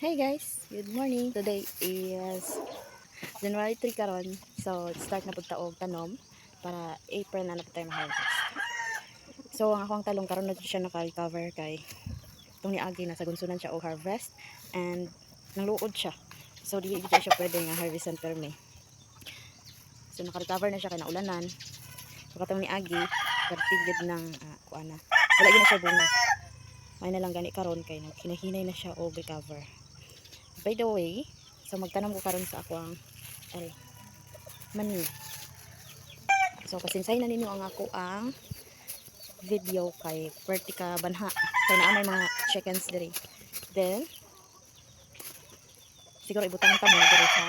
Hey guys, good morning. Today is January 3 karon. So, start na pud ta og tanom para April na napud tayo ma-harvest. So, ang akong talong karon na siya naka-recover kay tong niagi na sa gunsunan siya og harvest and nangluod siya. So, di siya pwede nga harvestan permi. So, naka-recover na siya kay naulanan. So, katong niagi pertigid ng kuana. Wala gyud na siya bunga. May na lang gani karon kay hinahinay na siya og recover. By the way, so magtanong ko karon sa ako ang mani. So kasinsay na ninyo ang ako ang video kay Vertica Banha. Kay naa may mga chickens diri. Then siguro ibutang ta mo diri sa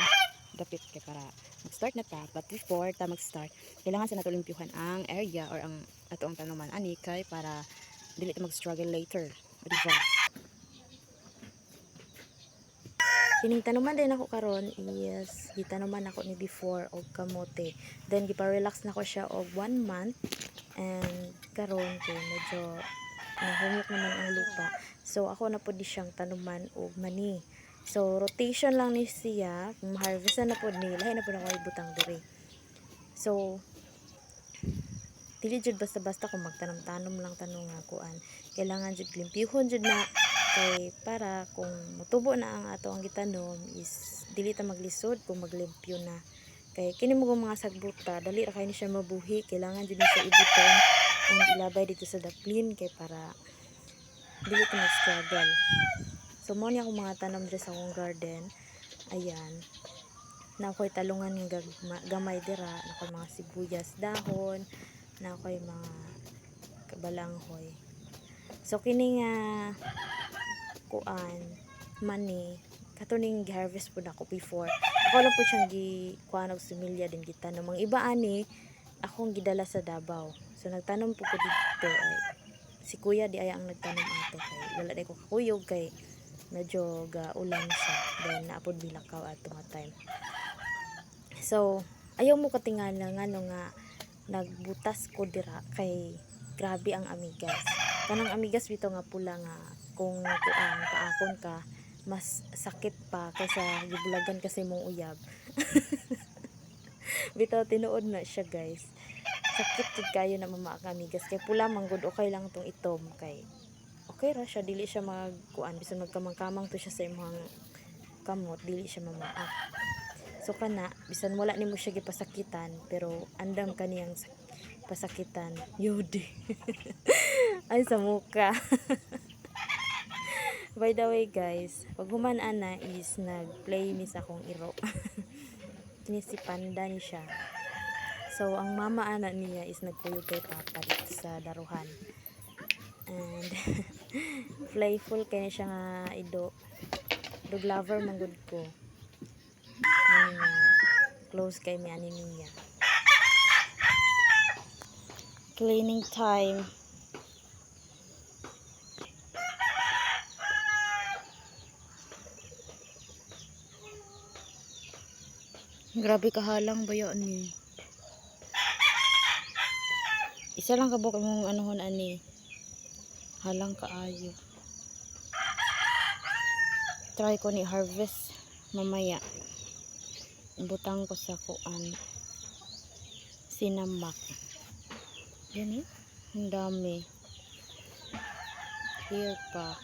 dapit kay para mag-start na ta. But before ta mag-start, kailangan sa nato limpyuhan ang area or ang ato ang tanaman ani kay para dili ta mag-struggle later. Diba? Kining tanuman din ako karon is gitanuman ako ni before og kamote. Then gipa-relax na ko siya og 1 month and karon kay medyo nahumok naman ang lupa. So ako na pud siyang tanuman og mani. So rotation lang ni siya, harvest na pud ni lahi na pud ako ibutang diri. So dili jud basta-basta kung magtanom-tanom lang tanong nga kuan. Kailangan jud limpyuhon jud na kay para kung mutubo na ang ato ang gitanom is dili ta maglisod kung maglimpyo na. Kay kini mo mga sagbuta dali ra kay ni siya mabuhi, kailangan jud ni siya ibuton and ilabay dito sa daplin kay para dili ta mag-struggle. So mo ni akong mga tanom diri sa akong garden. Ayan. Na ako'y talungan ng gamay dira, na ako'y mga sibuyas dahon, na ako'y mga kabalanghoy. So kini nga kuan mani katuning gi-harvest pud ako before. Ako lang po siyang kuan og similya din gitanom. Ang iba ani akong gidala sa Davao. So nagtanom po ko dito ay si kuya di ay ang nagtanom ato kay wala day ko kakuyog kay medyo gaulan siya. Then naapod bilakaw ato nga time. So ayaw mo katingala nga no nga nagbutas ko dira kay grabe ang amigas. Kanang amigas bitaw nga pula nga kung kuan paakon ka mas sakit pa kaysa gibulagan kasi mong uyab. Bitaw tinuod na siya guys. Sakit jud kayo na mama ang amigas kay pula manggod okay lang tong itom kay okay ra siya dili siya magkuan bisan magkamang-kamang to siya sa imong kamot dili siya mamaak. So kana bisan wala nimo siya gipasakitan pero andam kaniyang pasakitan yudi. Ay sa muka. By the way guys, pag human ana is nag-play mi sa akong iro. Kini si Panda ni siya. So ang mama ana niya is nagkuyog kay papa dito sa daruhan. And playful kay siya nga ido. Dog lover man gud ko. Close kay mi ani niya. Cleaning time. Grabe kahalang ba yun ni? Isa lang kabuk mong anuhon ani. Halang kaayo. Try ko ni harvest mamaya. Butang ko sa kuan. Sinamak. Yan eh. Ang dami. Here pa.